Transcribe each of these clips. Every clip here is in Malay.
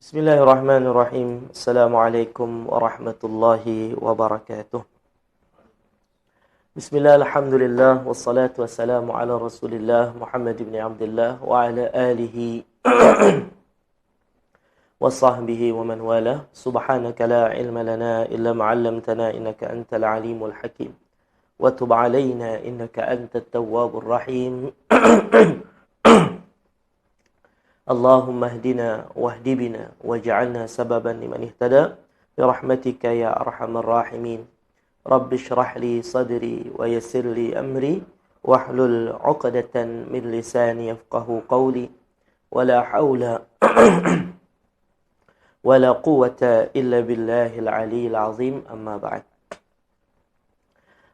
Bismillahirrahmanirrahim. Assalamualaikum warahmatullahi wabarakatuh. Bismillah, alhamdulillah, wassalatu wassalamu ala rasulillah Muhammad ibn Abdullah wa ala alihi wa sahbihi wa man wala. Subhanaka la ilma lana illa ma'allamtana innaka antal alimul hakim. Wa tub alayna innaka antat tawwabur rahim. Allahumma hdina wahdi bina waj'alna sababan liman ihtada birahmatika ya arhamar rahimin. Rabbi shrah li sadri wa yassir li amri wahlul 'uqdatan min lisani yafqahu qawli wala haula wala quwwata illa billahil aliyyil azim, amma ba'd.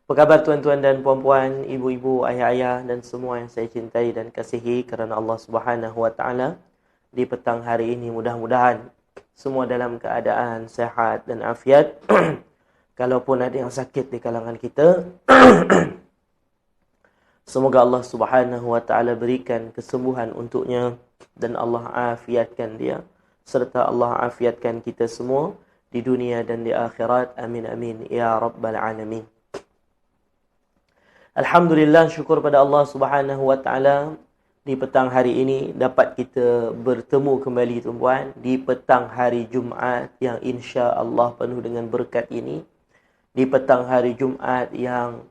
Apa khabar tuan-tuan dan puan-puan, ibu-ibu, ayah-ayah dan semua yang saya cintai dan kasihi kerana Allah Subhanahu wa taala. Di petang hari ini mudah-mudahan semua dalam keadaan sehat dan afiat. Kalaupun ada yang sakit di kalangan kita, semoga Allah Subhanahu wa taala berikan kesembuhan untuknya dan Allah afiatkan dia, serta Allah afiatkan kita semua di dunia dan di akhirat. Amin amin ya rabbal alamin. Alhamdulillah, syukur pada Allah Subhanahu wa taala, di petang hari ini dapat kita bertemu kembali tuan-puan di petang hari Jumaat yang insya-Allah penuh dengan berkat ini. Di petang hari Jumaat yang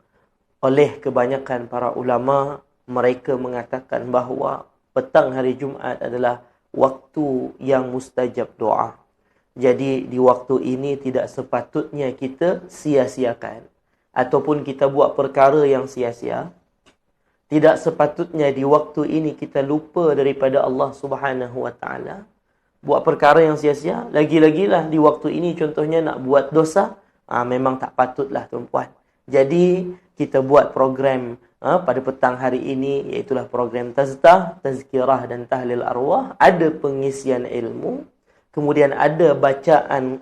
oleh kebanyakan para ulama mereka mengatakan bahawa petang hari Jumaat adalah waktu yang mustajab doa. Jadi di waktu ini tidak sepatutnya kita sia-siakan ataupun kita buat perkara yang sia-sia. Tidak sepatutnya di waktu ini kita lupa daripada Allah Subhanahu wa taala, buat perkara yang sia-sia. Lagi-lagilah di waktu ini contohnya nak buat dosa, memang tak patutlah tuan-puan. Jadi kita buat program pada petang hari ini, iaitulah program tazkirah dan tahlil arwah. Ada pengisian ilmu, kemudian ada bacaan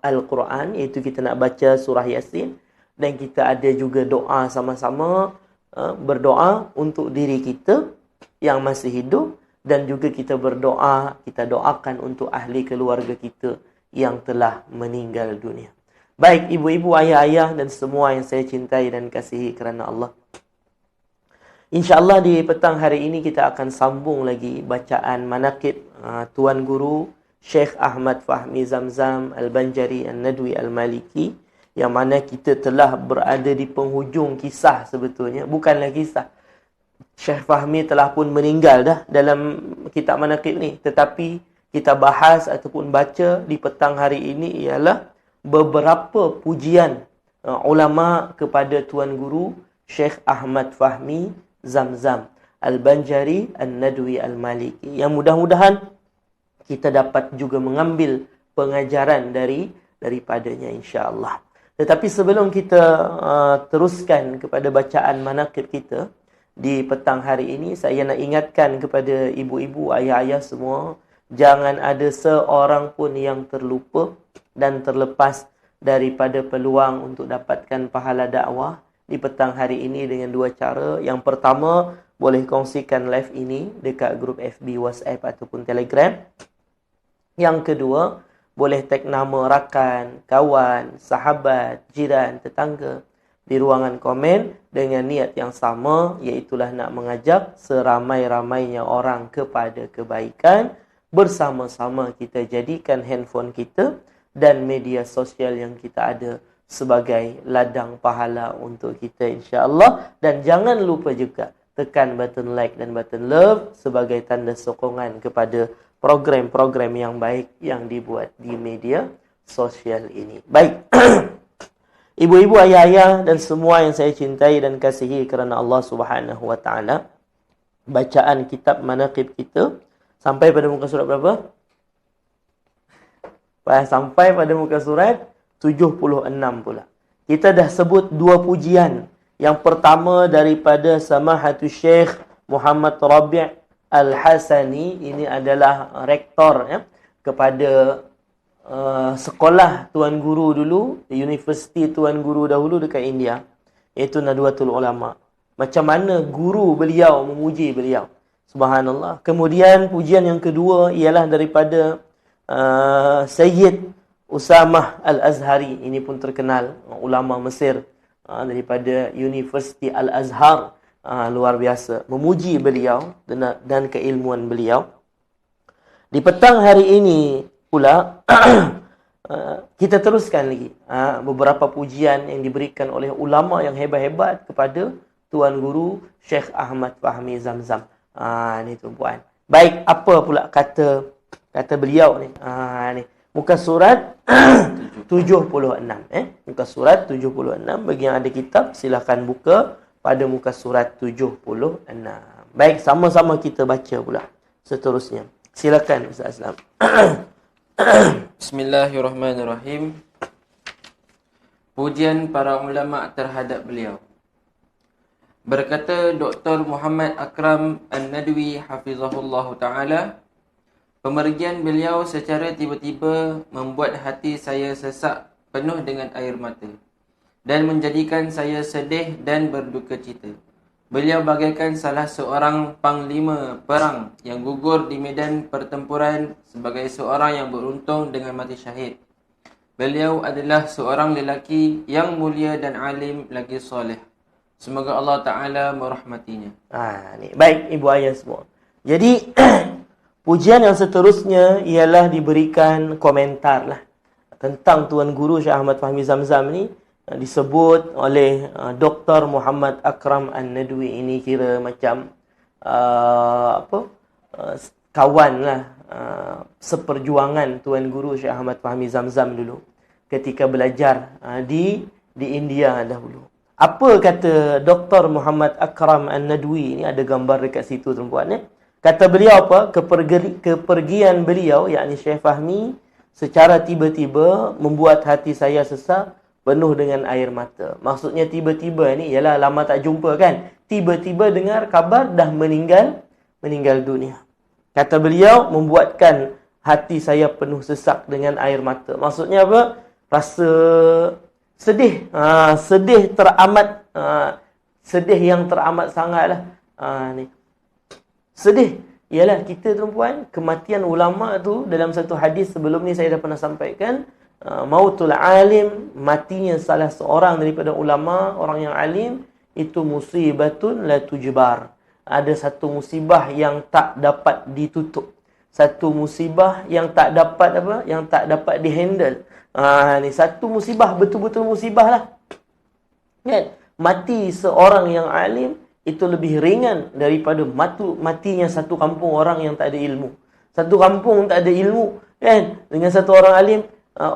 Al-Quran, iaitu kita nak baca surah Yasin, dan kita ada juga doa sama-sama. Berdoa untuk diri kita yang masih hidup, dan juga kita berdoa, kita doakan untuk ahli keluarga kita yang telah meninggal dunia. Baik ibu-ibu, ayah-ayah dan semua yang saya cintai dan kasihi kerana Allah, InsyaAllah di petang hari ini kita akan sambung lagi bacaan manaqib Tuan Guru Syekh Ahmad Fahmi Zamzam Al-Banjari An-Nadwi Al-Maliki, yang mana kita telah berada di penghujung kisah sebetulnya. Bukanlah kisah, Syekh Fahmi telah pun meninggal dah dalam kitab manaqib ni. Tetapi kita bahas ataupun baca di petang hari ini ialah beberapa pujian ulama kepada Tuan Guru Syekh Ahmad Fahmi Zamzam Al-Banjari An-Nadwi Al-Maliki, yang mudah-mudahan kita dapat juga mengambil pengajaran daripadanya insya-Allah. Tetapi sebelum kita teruskan kepada bacaan manaqib kita di petang hari ini, saya nak ingatkan kepada ibu-ibu, ayah-ayah semua, jangan ada seorang pun yang terlupa dan terlepas daripada peluang untuk dapatkan pahala dakwah di petang hari ini dengan dua cara. Yang pertama, boleh kongsikan live ini dekat grup FB, WhatsApp ataupun Telegram. Yang kedua, boleh tag nama rakan, kawan, sahabat, jiran, tetangga di ruangan komen dengan niat yang sama, iaitulah nak mengajak seramai-ramainya orang kepada kebaikan. Bersama-sama kita jadikan handphone kita dan media sosial yang kita ada sebagai ladang pahala untuk kita insya-Allah. Dan jangan lupa juga tekan button like dan button love sebagai tanda sokongan kepada program-program yang baik yang dibuat di media sosial ini. Baik. Ibu-ibu, ayah-ayah dan semua yang saya cintai dan kasihi kerana Allah Subhanahu wa taala, bacaan kitab manaqib kita sampai pada muka surat berapa? Sampai pada muka surat 76 pula. Kita dah sebut dua pujian. Yang pertama daripada Samahatul Syekh Muhammad Rabi' Al-Hasani, ini adalah rektor kepada sekolah Tuan Guru dulu, universiti Tuan Guru dahulu dekat India, iaitu Nadwatul Ulama. Macam mana guru beliau memuji beliau. Subhanallah. Kemudian pujian yang kedua ialah daripada Sayyid Usamah Al-Azhari, ini pun terkenal, ulama Mesir, daripada Universiti Al-Azhar, luar biasa, memuji beliau dan keilmuan beliau. Di petang hari ini pula kita teruskan lagi beberapa pujian yang diberikan oleh ulama yang hebat-hebat kepada Tuan Guru Syekh Ahmad Fahmi Zamzam. Ni tuan-puan. Baik, apa pula kata beliau ni? Ni muka surat 76. Muka surat 76. Bagi yang ada kitab, silakan buka pada muka surat 76. Baik, sama-sama kita baca pula seterusnya. Silakan Ustaz Aslam. Bismillahirrahmanirrahim. Pujian para ulama terhadap beliau. Berkata Dr. Muhammad Akram An-Nadwi hafizahullah ta'ala, pemergian beliau secara tiba-tiba membuat hati saya sesak penuh dengan air mata dan menjadikan saya sedih dan berduka cita. Beliau bagaikan salah seorang panglima perang yang gugur di medan pertempuran sebagai seorang yang beruntung dengan mati syahid. Beliau adalah seorang lelaki yang mulia dan alim lagi soleh. Semoga Allah Ta'ala merahmatinya. Ni. Baik, ibu ayah semua. Jadi, pujian yang seterusnya ialah diberikan komentar lah tentang Tuan Guru Syekh Ahmad Fahmi Zamzam ni. Disebut oleh Dr. Muhammad Akram An-Nadwi. Ini kira macam kawan lah, seperjuangan Tuan Guru Syekh Ahmad Fahmi Zamzam dulu ketika belajar di India dahulu. Apa kata Dr. Muhammad Akram An-Nadwi? Ini ada gambar dekat situ tuan-puan. Kata beliau apa? Kepergian beliau, yakni Syekh Fahmi, secara tiba-tiba membuat hati saya sesak penuh dengan air mata. Maksudnya tiba-tiba ni ialah lama tak jumpa kan. Tiba-tiba dengar kabar dah meninggal dunia. Kata beliau, membuatkan hati saya penuh sesak dengan air mata. Maksudnya apa? Rasa sedih. Sedih teramat. Sedih yang teramat sangatlah. Ni. Sedih. Ialah kita tuan-puan, kematian ulama tu dalam satu hadis sebelum ni saya dah pernah sampaikan. Mautul alim, matinya salah seorang daripada ulama, orang yang alim, itu musibatun la tujbar. Ada satu musibah yang tak dapat ditutup. Satu musibah yang tak dapat yang tak dapat dihandle. Ni satu musibah, betul-betul musibah lah. Kan? Mati seorang yang alim itu lebih ringan daripada matinya satu kampung orang yang tak ada ilmu. Satu kampung tak ada ilmu, kan? Dengan satu orang alim,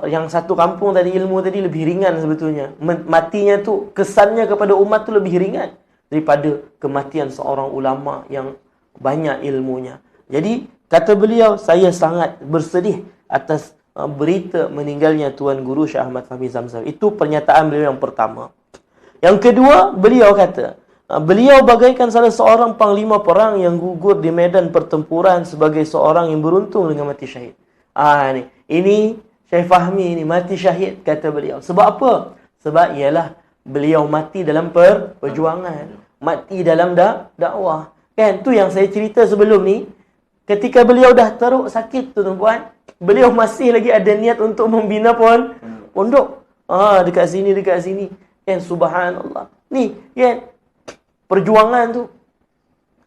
yang satu kampung tadi ilmu tadi lebih ringan sebetulnya. Matinya tu, kesannya kepada umat tu lebih ringan daripada kematian seorang ulama yang banyak ilmunya. Jadi, kata beliau, saya sangat bersedih atas berita meninggalnya Tuan Guru Syekh Ahmad Fahmi Zamzam. Itu pernyataan beliau yang pertama. Yang kedua, beliau kata, beliau bagaikan salah seorang panglima perang yang gugur di medan pertempuran sebagai seorang yang beruntung dengan mati syahid. Ini Syekh Fahmi ni mati syahid, kata beliau. Sebab apa? Sebab ialah beliau mati dalam perjuangan. Mati dalam dakwah. Kan? Tu yang saya cerita sebelum ni. Ketika beliau dah teruk sakit tu tuan-puan, beliau masih lagi ada niat untuk membina pondok. Dekat sini. Kan? Subhanallah. Ni, kan? Perjuangan tu.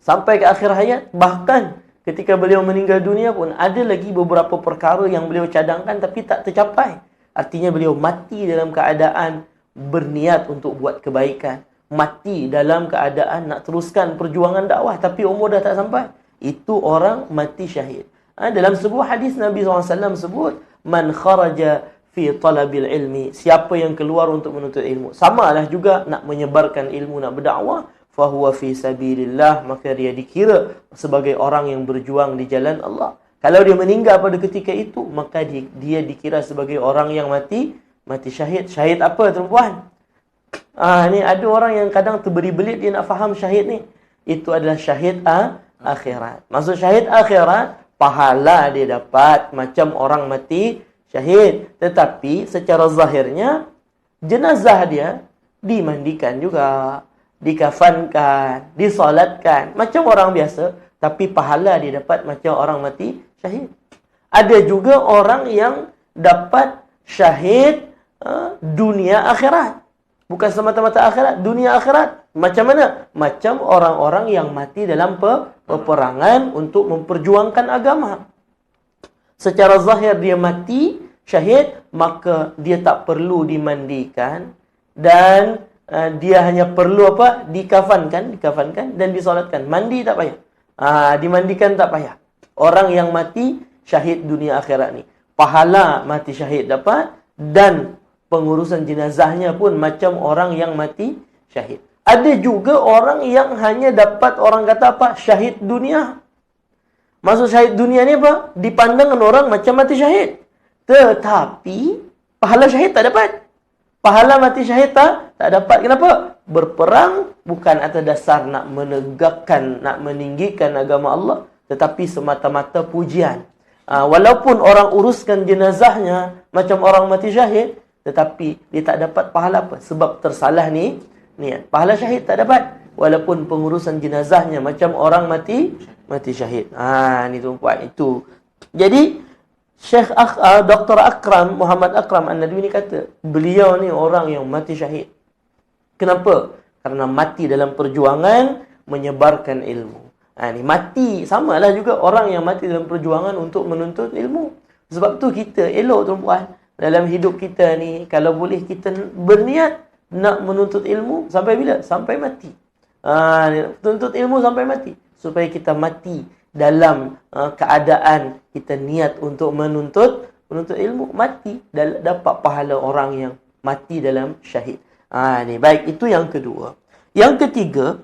Sampai ke akhir hayat. Bahkan ketika beliau meninggal dunia pun ada lagi beberapa perkara yang beliau cadangkan tapi tak tercapai. Artinya beliau mati dalam keadaan berniat untuk buat kebaikan. Mati dalam keadaan nak teruskan perjuangan dakwah tapi umur dah tak sampai. Itu orang mati syahid. Dalam sebuah hadis Nabi SAW sebut, man kharaja fi talabil ilmi, siapa yang keluar untuk menuntut ilmu. Samalah juga nak menyebarkan ilmu, nak berdakwah, fahuwa fi sabilillah, maka dia dikira sebagai orang yang berjuang di jalan Allah. Kalau dia meninggal pada ketika itu, maka dia dikira sebagai orang yang mati syahid. Syahid apa tuan-puan? Ni ada orang yang kadang terberi-belit dia nak faham syahid ni. Itu adalah syahid akhirat. Maksud syahid akhirat, pahala dia dapat macam orang mati syahid. Tetapi secara zahirnya, jenazah dia dimandikan juga, dikafankan, disolatkan macam orang biasa, tapi pahala dia dapat macam orang mati syahid. Ada juga orang yang dapat syahid dunia akhirat. Bukan semata-mata akhirat, dunia akhirat. Macam mana? Macam orang-orang yang mati dalam peperangan untuk memperjuangkan agama. Secara zahir dia mati, syahid, maka dia tak perlu dimandikan dan dia hanya perlu apa? Dikafankan dan disolatkan. Mandi tak payah. Dimandikan tak payah. Orang yang mati syahid dunia akhirat ni, pahala mati syahid dapat, dan pengurusan jenazahnya pun macam orang yang mati syahid. Ada juga orang yang hanya dapat, orang kata apa? Syahid dunia. Maksud syahid dunia ni apa? Dipandang orang macam mati syahid. Tetapi pahala syahid tak dapat. Pahala mati syahid tak dapat. Kenapa? Berperang bukan atas dasar nak menegakkan, nak meninggikan agama Allah, tetapi semata-mata pujian. Walaupun orang uruskan jenazahnya macam orang mati syahid, tetapi dia tak dapat pahala apa? Sebab tersalah niat. Pahala syahid tak dapat. Walaupun pengurusan jenazahnya macam orang mati syahid. Ni tuan-puan, itu. Jadi Syekh Dr. Akram, Muhammad Akram An-Nadwi ni kata, beliau ni orang yang mati syahid. Kenapa? Karena mati dalam perjuangan menyebarkan ilmu. Ni mati, samalah juga orang yang mati dalam perjuangan untuk menuntut ilmu. Sebab tu kita elok tuan-puan, dalam hidup kita ni, kalau boleh kita berniat nak menuntut ilmu sampai bila? Sampai mati. Tuntut ilmu sampai mati. Supaya kita mati dalam keadaan kita niat untuk menuntut ilmu, mati dapat pahala orang yang mati dalam syahid. Ni baik, itu yang kedua. Yang ketiga,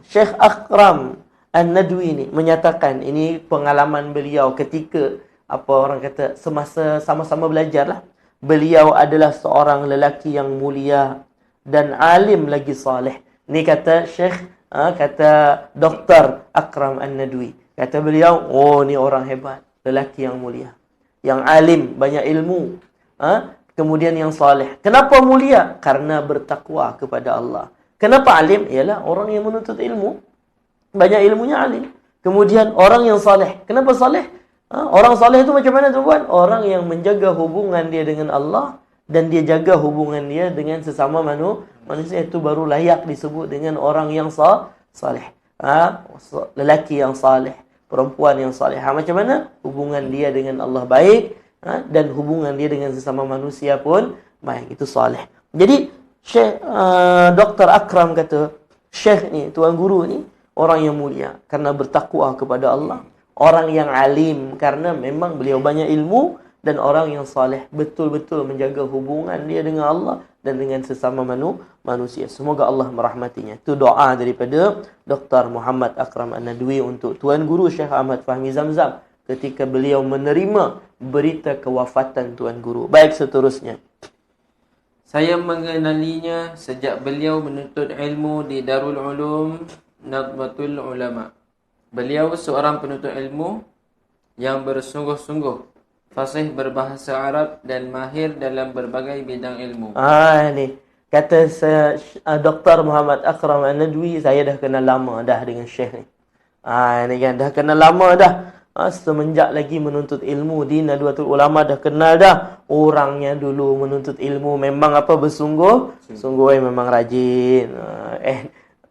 Syekh Akram An-Nadwi ni menyatakan, ini pengalaman beliau ketika orang kata semasa sama-sama belajarlah. Beliau adalah seorang lelaki yang mulia dan alim lagi saleh. Ni kata Syekh, kata Dr. Akram An-Nadwi. Kata beliau, ni orang hebat, lelaki yang mulia, yang alim, banyak ilmu, kemudian yang saleh. Kenapa mulia? Karena bertakwa kepada Allah. Kenapa alim? Ialah orang yang menuntut ilmu, banyak ilmunya, alim. Kemudian orang yang saleh. Kenapa saleh? Orang saleh itu macam mana tuan-tuan? Orang yang menjaga hubungan dia dengan Allah dan dia jaga hubungan dia dengan sesama manusia, itu baru layak disebut dengan orang yang saleh. Lelaki yang saleh, perempuan yang saleh. Macam mana? Hubungan dia dengan Allah baik, dan hubungan dia dengan sesama manusia pun baik. Itu saleh. Jadi Syekh Dr. Akram kata, Syekh ni, tuan guru ni, orang yang mulia karena bertakwa kepada Allah. Orang yang alim kerana memang beliau banyak ilmu. Dan orang yang saleh, betul-betul menjaga hubungan dia dengan Allah dan dengan sesama manusia. Semoga Allah merahmatinya. Itu doa daripada Dr. Muhammad Akram An-Nadwi untuk Tuan Guru Syekh Ahmad Fahmi Zamzam ketika beliau menerima berita kewafatan Tuan Guru. Baik, seterusnya. Saya mengenalinya sejak beliau menuntut ilmu di Darul Ulum Nadwatul Ulama. Beliau seorang penuntut ilmu yang bersungguh-sungguh, fasih berbahasa Arab dan mahir dalam berbagai bidang ilmu. Ni kata Dr. Muhammad Akram An-Nadwi, saya dah kenal lama dah dengan Syekh ni. Ni kan dah kenal lama dah. Semenjak lagi menuntut ilmu di Nadwatul Ulama dah kenal dah. Orangnya dulu menuntut ilmu memang bersungguh-sungguh, memang rajin.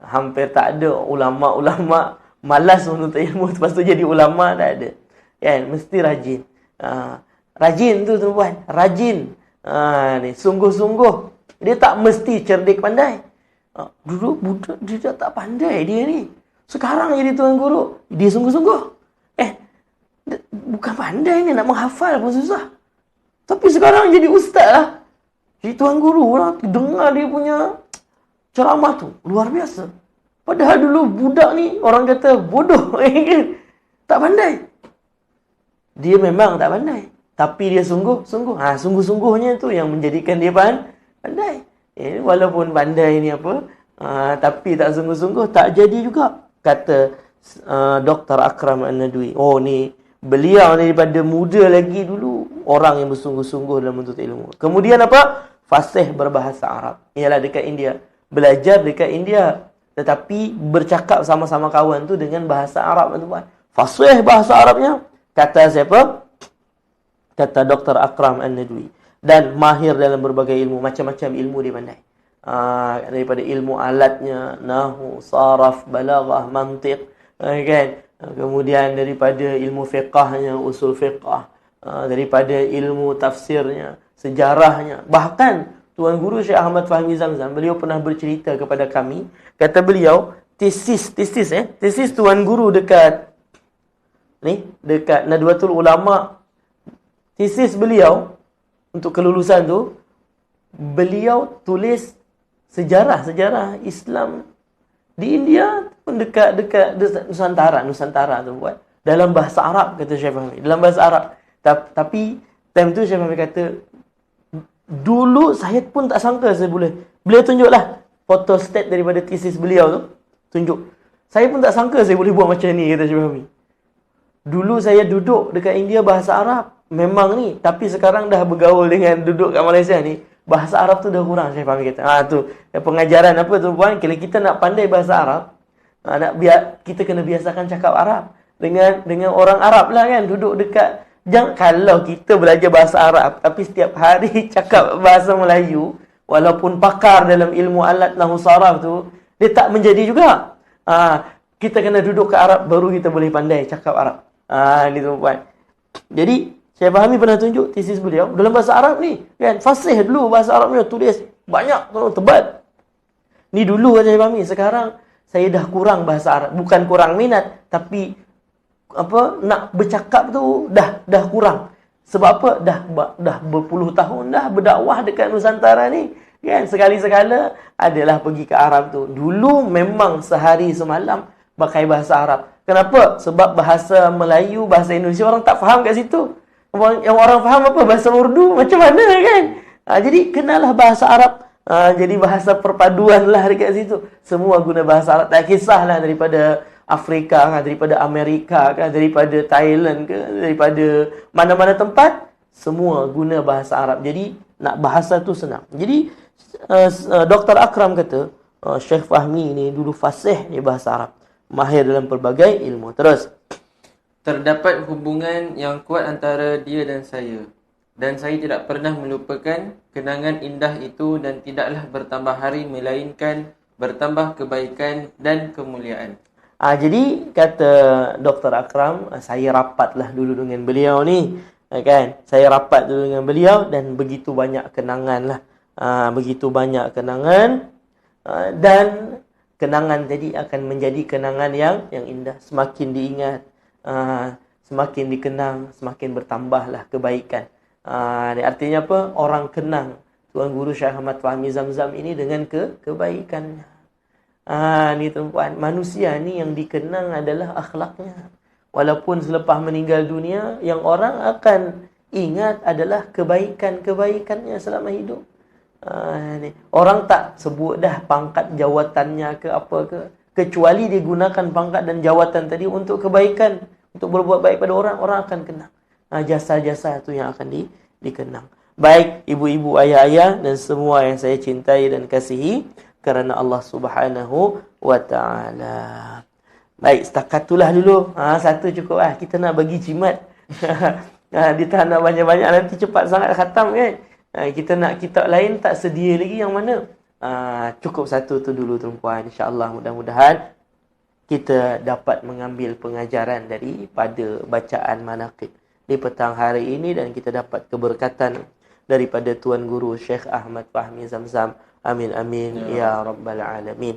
Hampir tak ada ulama-ulama malas menuntut ilmu lepas tu jadi ulama, tak ada. Kan, mesti rajin. Rajin tu tuan-tuan, rajin. Ni sungguh-sungguh. Dia tak mesti cerdik pandai. Dulu budak dia tak pandai dia ni. Sekarang jadi tuan guru, dia sungguh-sungguh. Bukan pandai ni, nak menghafal pun susah. Tapi sekarang jadi ustaz lah. Jadi tuan guru lah, dengar dia punya ceramah tu luar biasa. Padahal dulu budak ni orang kata bodoh. Tak pandai. Dia memang tak pandai, tapi dia sungguh-sungguh. Sungguh-sungguhnya tu yang menjadikan dia pandai. Walaupun pandai ni tapi tak sungguh-sungguh, tak jadi juga. Kata Dr. Akram An-Nadwi, ni beliau ni daripada muda lagi dulu orang yang bersungguh-sungguh dalam menuntut ilmu. Kemudian apa? Fasih berbahasa Arab. Ialah dekat India. Belajar dekat India, tetapi bercakap sama-sama kawan tu dengan bahasa Arab, tuan-tuan. Fasih bahasa Arabnya. Kata siapa? kata Dr. Akram An-Nadwi, dan mahir dalam berbagai ilmu, macam-macam ilmu dia pandai. Daripada ilmu alatnya, nahwu, saraf, balaghah, mantiq, kan? Kemudian daripada ilmu fiqahnya, usul fiqah, daripada ilmu tafsirnya, sejarahnya. Bahkan Tuan Guru Syekh Ahmad Fahmi Zamzam, beliau pernah bercerita kepada kami, kata beliau, tesis Tuan Guru dekat Nadwatul Ulama, tesis beliau untuk kelulusan tu, beliau tulis sejarah Islam di India pun dekat Nusantara tu buat dalam bahasa Arab, kata Syekh Fahmi, dalam bahasa Arab. Tapi time tu Syekh Fahmi kata, dulu saya pun tak sangka saya boleh. Beliau tunjuklah photostat daripada tesis beliau tu, tunjuk. Saya pun tak sangka saya boleh buat macam ni, kata Syekh Fahmi. Dulu saya duduk dekat India bahasa Arab memang ni, tapi sekarang dah bergaul dengan duduk kat Malaysia ni, bahasa Arab tu dah kurang. Syekh Fahmi kata, tu pengajaran apa tu puan, kalau kita nak pandai bahasa Arab, kita kena biasakan cakap Arab dengan orang Arab lah kan, duduk dekat. Kalau kita belajar bahasa Arab tapi setiap hari cakap bahasa Melayu, walaupun pakar dalam ilmu alat nahwu saraf tu, dia tak menjadi juga. Kita kena duduk ke Arab baru kita boleh pandai cakap Arab. Ni tuan-puan. Jadi Syekh Fahmi pernah tunjuk tesis beliau dalam bahasa Arab ni, kan? Fasih dulu bahasa Arabnya, tulis banyak, tebal. Ni dulu kata Syekh Fahmi. Sekarang saya dah kurang bahasa Arab. Bukan kurang minat, tapi nak bercakap tu dah kurang. Sebab apa? Dah berpuluh tahun dah berdakwah dekat Nusantara ni, kan? Sekali-sekala adalah pergi ke Arab tu. Dulu memang sehari semalam pakai bahasa Arab. Kenapa? Sebab bahasa Melayu, bahasa Indonesia orang tak faham kat situ. Yang orang faham apa? Bahasa Urdu, macam mana kan? Jadi kenalah bahasa Arab. Jadi bahasa perpaduan lah dekat situ. Semua guna bahasa Arab. Tak kisahlah daripada Afrika kan, daripada Amerika kan, daripada Thailand ke, daripada mana-mana tempat, semua guna bahasa Arab. Jadi nak bahasa tu senang. Jadi Dr. Akram kata, Syekh Fahmi ni dulu fasih di bahasa Arab, mahir dalam pelbagai ilmu. Terus, terdapat hubungan yang kuat antara dia dan saya tidak pernah melupakan kenangan indah itu, dan tidaklah bertambah hari melainkan bertambah kebaikan dan kemuliaan. Jadi kata Dr. Akram, saya rapatlah dulu dengan beliau ni, kan? Saya rapat dulu dengan beliau dan begitu banyak kenangan lah. Begitu banyak kenangan, dan kenangan tadi akan menjadi kenangan yang indah. Semakin diingat, semakin dikenang, semakin bertambahlah kebaikan. Artinya apa? Orang kenang Tuan Guru Syekh Ahmad Fahmi Zamzam ini dengan kebaikannya. Ni tuan-puan, manusia ni yang dikenang adalah akhlaknya. Walaupun selepas meninggal dunia, yang orang akan ingat adalah kebaikan-kebaikannya selama hidup. Orang tak sebut dah pangkat jawatannya ke apa ke, kecuali dia gunakan pangkat dan jawatan tadi untuk kebaikan, untuk berbuat baik pada orang, orang akan kenang. Jasa-jasa tu yang akan dikenang. Baik ibu-ibu, ayah-ayah dan semua yang saya cintai dan kasihi kerana Allah Subhanahu wa ta'ala. Baik, setakat itulah dulu. Satu cukup lah. Kita nak bagi jimat. Dia tak nak banyak-banyak, nanti cepat sangat khatam kan. Kita nak kitab lain tak sedia lagi, yang mana? Cukup satu tu dulu tuan-puan. InsyaAllah mudah-mudahan kita dapat mengambil pengajaran daripada bacaan manaqib di petang hari ini, dan kita dapat keberkatan daripada Tuan Guru Syekh Ahmad Fahmi Zamzam. Amin amin ya rabbal alamin.